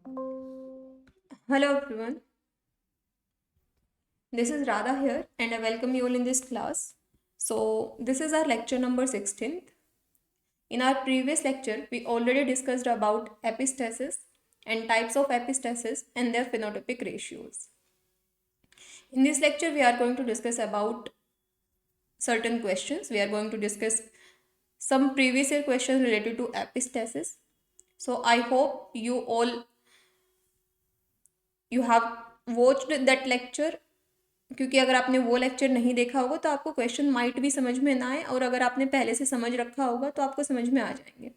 Hello everyone, this is Radha here and I welcome you all in this class. So, this is our lecture number 16th. In our previous lecture, we already discussed about epistasis and types of epistasis and their phenotypic ratios. In this lecture, we are going to discuss about certain questions. We are going to discuss some previous year questions related to epistasis. So, I hope you have watched that lecture, क्योंकि अगर आपने वो lecture नहीं देखा होगा तो आपको question might भी समझ में ना आए, और अगर आपने पहले से समझ रखा होगा तो आपको समझ में आ जाएंगे.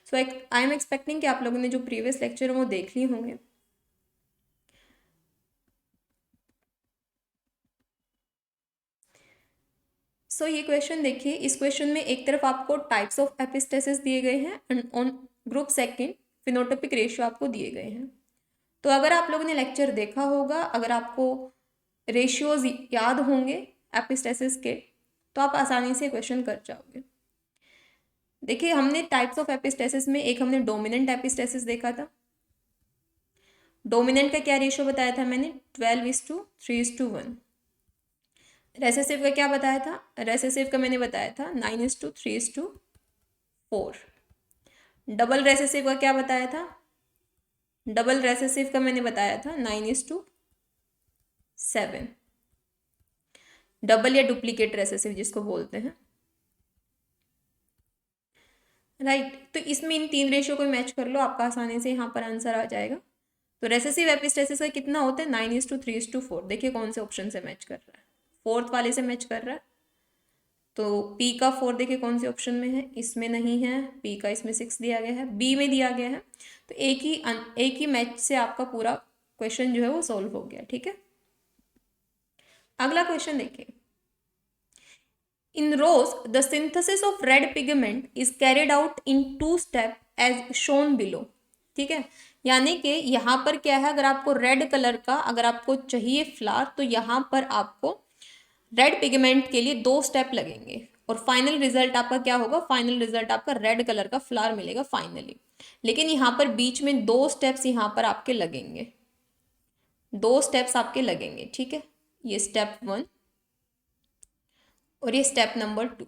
सो आई एम एक्सपेक्टिंग कि आप लोगों ने जो प्रीवियस लेक्चर है वो देख लिए होंगे. सो ये क्वेश्चन देखिए. इस क्वेश्चन में एक तरफ आपको टाइप्स ऑफ एपिस्टेसिस दिए गए हैं and on group second phenotypic ratio आपको दिए गए हैं. तो अगर आप लोगों ने लेक्चर देखा होगा, अगर आपको रेशियोज याद होंगे एपिस्टेसिस के, तो आप आसानी से क्वेश्चन कर जाओगे. देखिए, हमने टाइप्स ऑफ एपिस्टेसिस में एक हमने डोमिनेंट एपिस्टेसिस देखा था. डोमिनेंट का क्या रेशियो बताया था मैंने? 12:3:1. रेसेसिव का क्या बताया था? रेसेसिव का मैंने बताया था 9:3:4. डबल रेसेसिव का क्या बताया था? डबल रेसेसिव का मैंने बताया था 9:7. डबल या डुप्लीकेट रेसेसिव जिसको बोलते हैं, राइट. तो इसमें इन तीन रेशियो को मैच कर लो, आपका आसानी से यहाँ पर आंसर आ जाएगा. तो रेसेसिव एपिस्टेसिस का कितना होता है? 9:3:4. देखिए कौन से ऑप्शन से मैच कर रहा है. फोर्थ वाले से मैच कर रहा है. तो पी का 4 देखिए कौन से ऑप्शन में है. इसमें नहीं है. पी का इसमें 6 दिया गया है, बी में दिया गया है. तो एक ही मैच से आपका पूरा क्वेश्चन जो है वो सॉल्व हो गया. ठीक है. अगला क्वेश्चन देखिए. In rose, the synthesis of red pigment is carried out in 2 steps as shown below. ठीक है. यानी कि यहाँ पर क्या है, अगर आपको रेड कलर का अगर आपको चाहिए फ्लावर, तो यहाँ पर आपको रेड पिगमेंट के लिए 2 स्टेप लगेंगे और फाइनल रिजल्ट आपका क्या होगा? फाइनल रिजल्ट आपका रेड कलर का फ्लावर मिलेगा फाइनली. लेकिन यहाँ पर बीच में 2 स्टेप्स यहाँ पर आपके लगेंगे. 2 स्टेप्स आपके लगेंगे. ठीक है. ये स्टेप 1 और ये स्टेप नंबर 2.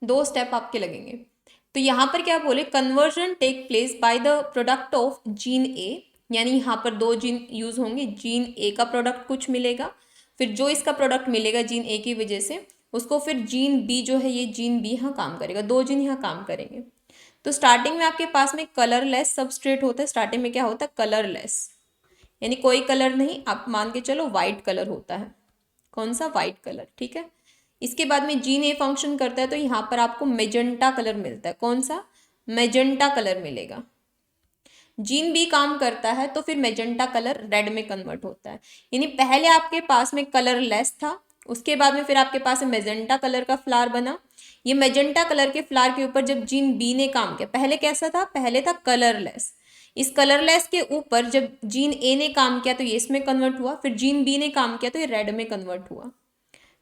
2 स्टेप आपके लगेंगे. तो यहाँ पर क्या बोले? Conversion take place by the product of gene A. यानी यहाँ पर 2 जीन यूज होंगे. जीन ए का प्रोडक्ट कुछ मिलेगा, फिर जो इसका प्रोडक्ट मिलेगा जीन ए की वजह से, उसको फिर जीन बी जो है, ये जीन बी यहाँ काम करेगा. 2 जीन यहाँ काम करेंगे. तो स्टार्टिंग में आपके पास में कलरलेस सबस्ट्रेट होता है. स्टार्टिंग में क्या होता है? कलरलेस, यानी कोई कलर नहीं. आप मान के चलो वाइट कलर होता है. कौन सा? White colour. ठीक है. इसके बाद में जीन ए फंक्शन करता है तो यहाँ पर आपको मेजेंटा कलर मिलता है. कौन सा? मेजेंटा कलर मिलेगा. जीन बी काम करता है तो फिर मेजेंटा कलर रेड में कन्वर्ट होता है. यानी पहले आपके पास में कलरलेस था, उसके बाद में फिर आपके पास मेजेंटा कलर का फ्लावर बना. ये मेजेंटा कलर के फ्लावर के ऊपर जब जीन बी ने काम किया, पहले कैसा था? पहले था कलरलेस. इस कलरलेस के ऊपर जब जीन ए ने काम किया तो ये इसमें कन्वर्ट हुआ, फिर जीन बी ने काम किया तो ये रेड में कन्वर्ट हुआ.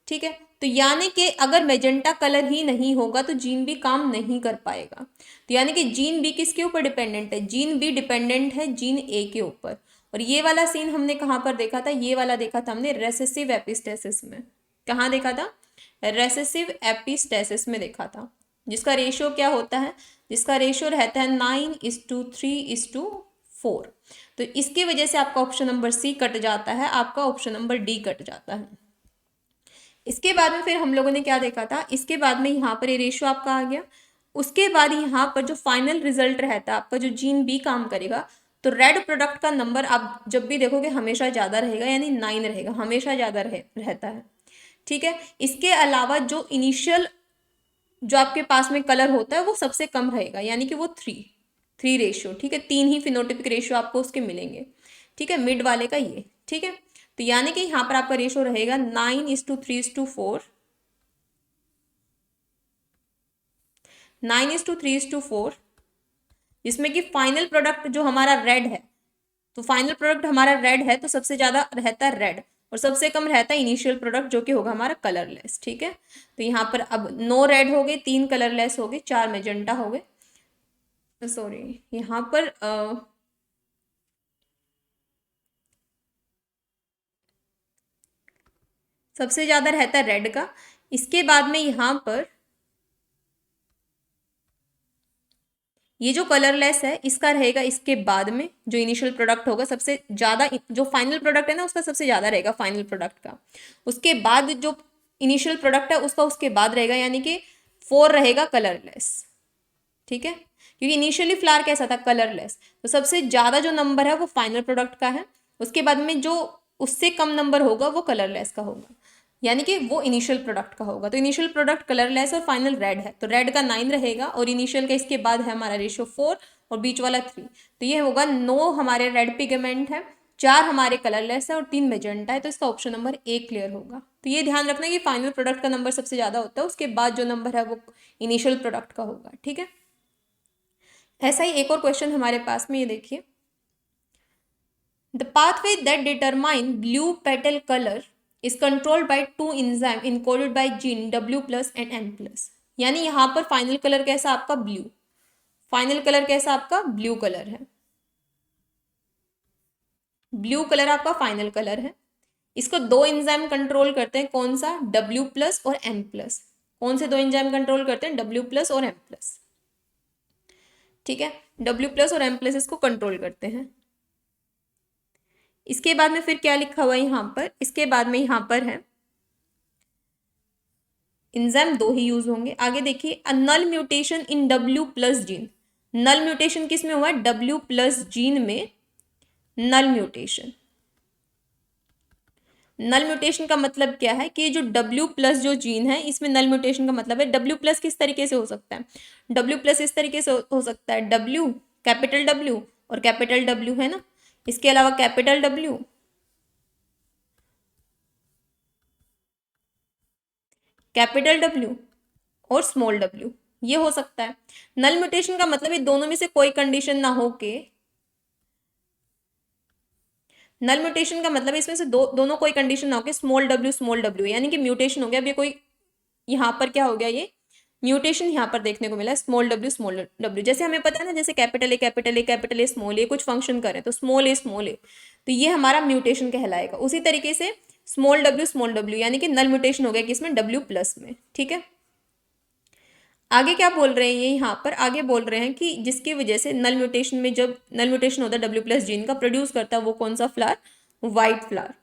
ठीक है. तो यानी कि अगर मेजेंटा कलर ही नहीं होगा तो जीन बी काम नहीं कर पाएगा. तो यानी कि जीन बी किसके ऊपर डिपेंडेंट है? जीन बी डिपेंडेंट है जीन ए के ऊपर. और ये वाला सीन हमने कहाँ पर देखा था? ये वाला देखा था हमने रेसेसिव एपिस्टेसिस में. कहाँ देखा था? रेसेसिव एपिस्टेसिस में देखा था. जिसका रेशियो क्या होता है? जिसका रेशियो रहता है 9:3:4. तो इसकी वजह से आपका ऑप्शन नंबर सी कट जाता है, आपका ऑप्शन नंबर डी कट जाता है. इसके बाद में फिर हम लोगों ने क्या देखा था? इसके बाद में यहाँ पर ये रेशियो आपका आ गया. उसके बाद यहाँ पर जो फाइनल रिजल्ट रहता है आपका, जो जीन बी काम करेगा, तो रेड प्रोडक्ट का नंबर आप जब भी देखोगे हमेशा ज़्यादा रहेगा, यानी 9 रहेगा, हमेशा ज़्यादा रहता है. ठीक है. इसके अलावा जो इनिशियल जो आपके पास में कलर होता है वो सबसे कम रहेगा, यानी कि वो 3 रेशियो. ठीक है. 3 ही फिनोटिपिक रेशियो आपको उसके मिलेंगे. ठीक है. मिड वाले का ये. ठीक है. तो यानी कि यहाँ पर आपका रेशियो रहेगा 9:3:4. 9:3:4, जिसमें कि फाइनल प्रोडक्ट जो हमारा रेड है, तो फाइनल प्रोडक्ट हमारा रेड है तो सबसे ज़्यादा रहता है रेड, और सबसे कम रहता है इनिशियल प्रोडक्ट जो कि होगा हमारा कलरलेस. ठीक है. तो यहाँ पर अब 9 रेड हो गए, 3 कलरलेस हो गए, 4 मेजेंटा हो गए. सॉरी, यहाँ पर सबसे ज़्यादा रहता है रेड का। इसके बाद में यहाँ पर ये जो कलरलेस है इसका रहेगा इसके बाद में, जो इनिशियल प्रोडक्ट होगा सबसे ज़्यादा, जो फाइनल प्रोडक्ट है ना उसका सबसे ज़्यादा रहेगा फाइनल प्रोडक्ट का। उसके बाद जो इनिशियल प्रोडक्ट है उसका उसके बाद रहेगा, यानी कि 4 रहेगा कलरलेस। ठीक है, क्योंकि इनिशियली फ्लावर कैसा था, कलरलेस। तो सबसे ज़्यादा जो नंबर है वो फाइनल प्रोडक्ट का है, उसके बाद में जो उससे कम नंबर होगा वो कलरलेस का होगा, यानी कि वो इनिशियल प्रोडक्ट का होगा। तो इनिशियल प्रोडक्ट कलरलेस और फाइनल रेड है, तो रेड का 9 रहेगा और इनिशियल का इसके बाद है हमारा रेशियो 4 और बीच वाला 3। तो ये होगा 9 हमारे रेड पिगमेंट है, 4 हमारे कलरलेस है और 3 मेजेंटा है। तो इसका ऑप्शन नंबर 1 क्लियर होगा। तो ये ध्यान रखना कि फाइनल प्रोडक्ट का नंबर सबसे ज़्यादा होता है, उसके बाद जो नंबर है वो इनिशियल प्रोडक्ट का होगा। ठीक है, ऐसा ही एक और क्वेश्चन हमारे पास में, ये देखिए, the pathway that determine blue petal colour is controlled by 2 enzyme encoded by gene W+ and M+। यानी यहाँ पर फाइनल कलर कैसा आपका ब्लू, फाइनल कलर कैसा आपका ब्लू कलर है, ब्लू कलर आपका फाइनल कलर है। इसको 2 एंजाइम कंट्रोल करते हैं, कौन सा, W+ और M+। कौन से 2 एंजाइम कंट्रोल करते हैं, W+ और M+। ठीक है, W+ और M+ इसको कंट्रोल करते हैं। इसके बाद में फिर क्या लिखा हुआ है यहाँ पर, इसके बाद में यहाँ पर है एंजाइम 2 ही यूज होंगे। आगे देखिए, a null mutation in W+ gene. Null mutation किस में हुआ है, W+ जीन में नल म्यूटेशन। नल म्यूटेशन का मतलब क्या है कि जो W+ जो जीन है इसमें नल म्यूटेशन का मतलब है, W+ किस तरीके से हो सकता है, W+ इस तरीके से हो सकता है, W, कैपिटल W और कैपिटल W है ना, इसके अलावा कैपिटल W, कैपिटल W और स्मॉल w, ये हो सकता है। नल म्यूटेशन का मतलब ये दोनों में से कोई कंडीशन ना हो के, नल म्यूटेशन का मतलब इसमें से दोनों कोई कंडीशन ना हो के स्मॉल w, यानी कि म्यूटेशन हो गया। अब ये कोई यहाँ पर क्या हो गया, ये म्यूटेशन यहाँ पर देखने को मिला, स्मॉल w। जैसे हमें पता है ना, जैसे कैपिटल ए स्मॉल ए कुछ फंक्शन करें तो स्मॉल ए, तो ये हमारा म्यूटेशन कहलाएगा। उसी तरीके से स्मॉल w, यानी कि नल म्यूटेशन हो गया किसमें, W+ में। ठीक है, आगे क्या बोल रहे हैं ये यहाँ पर, आगे बोल रहे हैं कि जिसकी वजह से नल म्यूटेशन में, जब नल म्यूटेशन होता है W+ जीन का, प्रोड्यूस करता है वो कौन सा flower, white flower.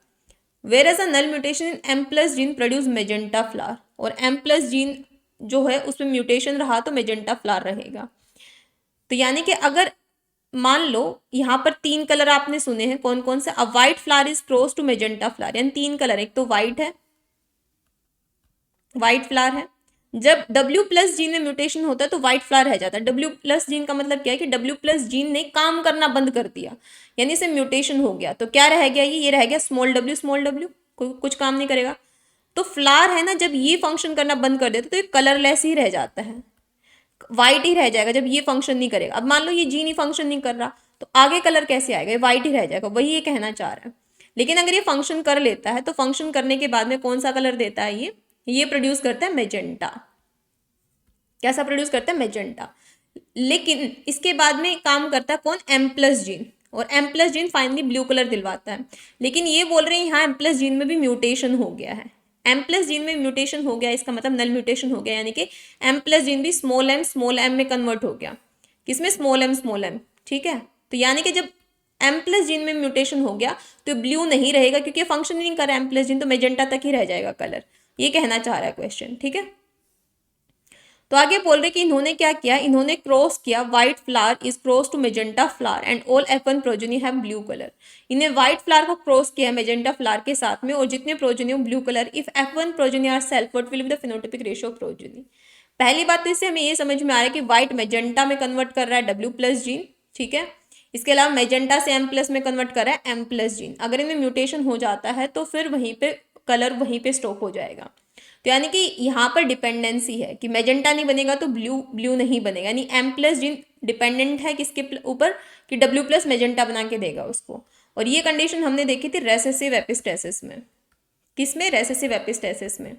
Whereas a null mutation in M+ gene produce magenta flower, और M+ जीन जो है उसमें म्यूटेशन रहा तो मेजेंटा फ्लावर रहेगा। तो यानी कि अगर मान लो यहाँ पर 3 कलर आपने सुने हैं, कौन कौन से, a white flower is cross to magenta flower, यानी 3 कलर, एक तो व्हाइट है, व्हाइट फ्लावर है। जब W+ जीन में म्यूटेशन होता है तो व्हाइट फ्लावर रह जाता है। W+ जीन का मतलब क्या है कि W+ जीन ने काम करना बंद कर दिया, यानी इसे म्यूटेशन हो गया, तो क्या रह गया, ये रह गया स्मॉल w, कुछ काम नहीं करेगा। तो फ्लावर है ना, जब ये फंक्शन करना बंद कर देता तो ये कलरलेस ही रह जाता है, व्हाइट ही रह जाएगा जब ये फंक्शन नहीं करेगा। अब मान लो ये जीन ही फंक्शन नहीं कर रहा तो आगे कलर कैसे आएगा, ये व्हाइट ही रह जाएगा, वही ये कहना चाह रहा है। लेकिन अगर ये फंक्शन कर लेता है तो फंक्शन करने के बाद में कौन सा कलर देता है, ये प्रोड्यूस करता है मेजेंटा। कैसा प्रोड्यूस करता है, मेजेंटा। लेकिन इसके बाद में काम करता है कौन, M+ जीन, और M+ gene finally blue colour दिलवाता है। लेकिन ये बोल रहे हैं यहाँ M+ जीन में भी म्यूटेशन हो गया है, M+ जीन में म्यूटेशन हो गया, इसका मतलब नल म्यूटेशन हो गया, यानी कि M+ जीन भी स्मॉल m में कन्वर्ट हो गया, किसमें, स्मॉल m। ठीक है, तो यानी कि जब M+ जीन में म्यूटेशन हो गया तो ब्लू नहीं रहेगा, क्योंकि फंक्शन नहीं कर रहा M+ जीन, तो मेजेंटा तक ही रह जाएगा कलर, ये कहना चाह रहा है क्वेश्चन। ठीक है, तो आगे बोल रहे कि इन्होंने क्या किया, इन्होंने क्रॉस किया, white flower is cross to magenta flower and all F1 progeny have blue colour. इन्हें व्हाइट फ्लावर को क्रॉस किया है मेजेंटा फ्लावर के साथ में, और जितने प्रोजेनी हो blue colour. If F1 progeny are self, what will be the phenotypic ratio of progeny. पहली बात तो इससे हमें ये समझ में आ रहा है कि व्हाइट मेजेंटा में कन्वर्ट कर रहा है W+ जीन। ठीक है, इसके अलावा मेजेंटा से M+ में कन्वर्ट कर रहा है M+ जीन। अगर इनमें म्यूटेशन हो जाता है तो फिर वहीं पे कलर वहीं पे स्टॉप हो जाएगा। तो यानी कि यहाँ पर डिपेंडेंसी है कि मेजेंटा नहीं बनेगा तो ब्लू नहीं बनेगा, यानी M+ जीन डिपेंडेंट है किसके ऊपर, कि W+ मेजेंटा बना के देगा उसको। और ये कंडीशन हमने देखी थी रेसेसिव एपिस्टेसिस में, किसमें, रेसेसिव एपिस्टेसिस में,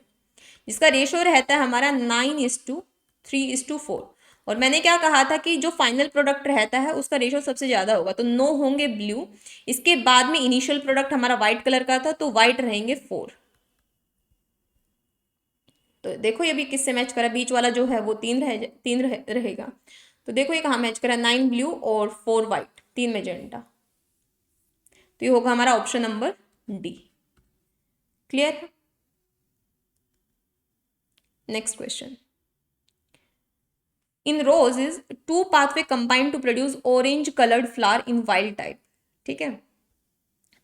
जिसका रेशियो रहता है हमारा 9:3:4। और मैंने क्या कहा था कि जो फाइनल प्रोडक्ट रहता है उसका रेशियो सबसे ज़्यादा होगा, तो 9 होंगे ब्लू, इसके बाद में इनिशियल प्रोडक्ट हमारा व्हाइट कलर का था तो व्हाइट रहेंगे 4। तो देखो ये भी किससे मैच करा, बीच वाला जो है वो 3 रहेगा। तो देखो ये कहाँ मैच करा, 9 ब्लू और 4 वाइट, 3 मेजेंटा। तो ये होगा हमारा ऑप्शन नंबर डी। क्लियर है? Next question. In roses 2 pathway combine to produce orange coloured flower in wild type. ठीक है,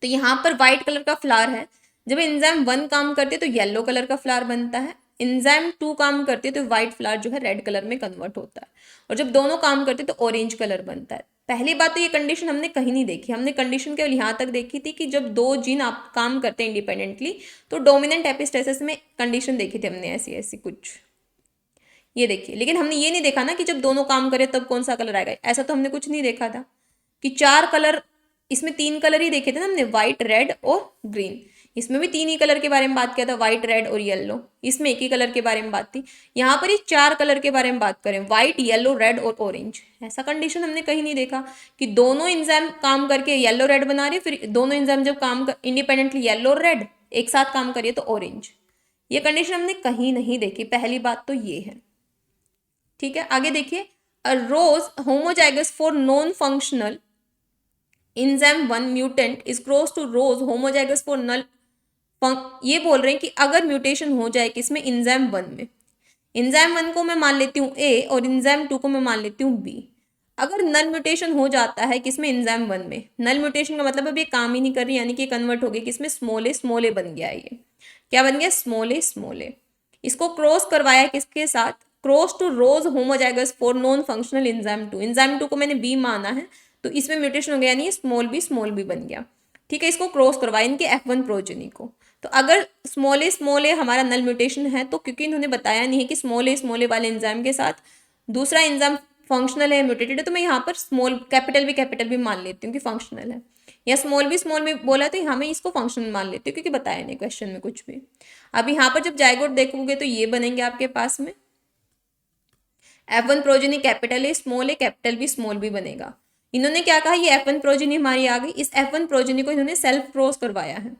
तो यहाँ पर व्हाइट कलर का फ्लावर है, जब एंजाइम 1 काम करती है तो येलो कलर का फ्लावर बनता है, एंजाइम 2 काम करती है तो व्हाइट फ्लावर जो है रेड कलर में कन्वर्ट होता है, और जब दोनों काम करते हैं तो ऑरेंज कलर बनता है। पहली बात तो ये कंडीशन हमने कहीं नहीं देखी, हमने कंडीशन केवल यहाँ तक देखी थी कि जब 2 जीन आप काम करते हैं इंडिपेंडेंटली तो डोमिनेंट एपिस्टेसिस में कंडीशन देखी थी हमने ऐसी ऐसी कुछ, ये देखिए। लेकिन हमने ये नहीं देखा ना कि जब दोनों काम करे तब कौन सा कलर आएगा, ऐसा तो हमने कुछ नहीं देखा था कि 4 कलर, इसमें 3 कलर ही देखे थे ना हमने, व्हाइट रेड और ग्रीन। इसमें भी 3 ही कलर के बारे में बात किया था, व्हाइट रेड और येलो। इसमें एक ही कलर के बारे में बात थी, यहाँ पर ये 4 कलर के बारे में बात करें, व्हाइट येलो रेड और ऑरेंज। ऐसा कंडीशन हमने कहीं नहीं देखा कि दोनों एंजाइम काम करके येलो रेड बना रही है, फिर दोनों एंजाइम जब काम कर इंडिपेंडेंटली येलो और रेड एक साथ काम करिए तो ऑरेंज। ये कंडीशन हमने कहीं नहीं देखी, पहली बात तो ये है। ठीक है, आगे देखिए। A rose homozygous for non functional enzyme 1 mutant is cross to rose homozygous for null। ये बोल रहे हैं कि अगर म्यूटेशन हो जाए किसमें, enzyme 1 में, enzyme 1 को मैं मान लेती हूँ A और enzyme 2 को मैं मान लेती हूँ B। अगर नल म्यूटेशन हो जाता है किसमें, enzyme 1 में, नल म्यूटेशन का मतलब अब ये काम ही नहीं कर रही, यानी कि कन्वर्ट हो गई किसमें, स्मॉल ए बन गया है। ये क्या बन गया, स्मॉल ए। इसको क्रॉस करवाया किसके साथ, cross two rose homozygous for non functional enzyme 2। enzyme 2 को मैंने B माना है तो इसमें म्यूटेशन हो गया, यानी स्मॉल बी बन गया। ठीक है, इसको क्रॉस करवाया इनके F1 प्रोजेनी को। तो अगर स्मॉल ए हमारा नल म्यूटेशन है, तो क्योंकि इन्होंने बताया नहीं है कि स्मॉल ए वाले एंजाइम के साथ दूसरा एंजाइम फंक्शनल है म्यूटेटेड है, तो मैं यहाँ पर कैपिटल भी मान लेती हूँ कि फंक्शनल है, या स्मॉल बी बोला तो यहाँ मैं इसको फंक्शनल मान लेती हूँ क्योंकि बताया नहीं क्वेश्चन में कुछ भी। अब यहाँ पर जब जाइगोट देखोगे तो ये बनेंगे आपके पास में, F1 progeny capital A capital B small b बनेगा। इन्होंने क्या कहा, ये F1 प्रोजेनी हमारी आ गई, इस F1 प्रोजेनी को इन्होंने सेल्फ क्रॉस करवाया है,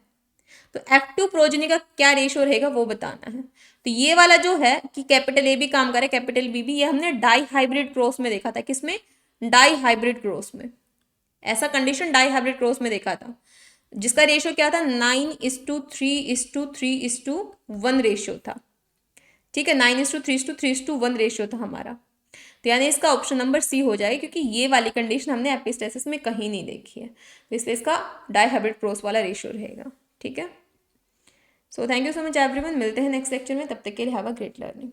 तो F2 प्रोजेनी का क्या रेशियो रहेगा वो बताना है। तो ये वाला जो है कि कैपिटल ए भी काम करे कैपिटल बी भी, ये हमने डाई हाइब्रिड क्रॉस में देखा था, किसमें, डाई हाइब्रिड क्रॉस में। ऐसा कंडीशन डाई हाइब्रिड क्रॉस में देखा था, जिसका रेशियो क्या था, 9:3:3:1 रेशियो था। ठीक है, 9:3:3:1 रेशियो था हमारा। तो यानी इसका ऑप्शन नंबर सी हो जाए, क्योंकि ये वाली कंडीशन हमने एपिस्टेसिस में कहीं नहीं देखी है, तो इसलिए इसका डाइहाइब्रिड क्रॉस वाला रेशियो रहेगा। ठीक है, so thank you so much everyone, मिलते हैं नेक्स्ट लेक्चर में, तब तक के लिए हैव अ ग्रेट लर्निंग।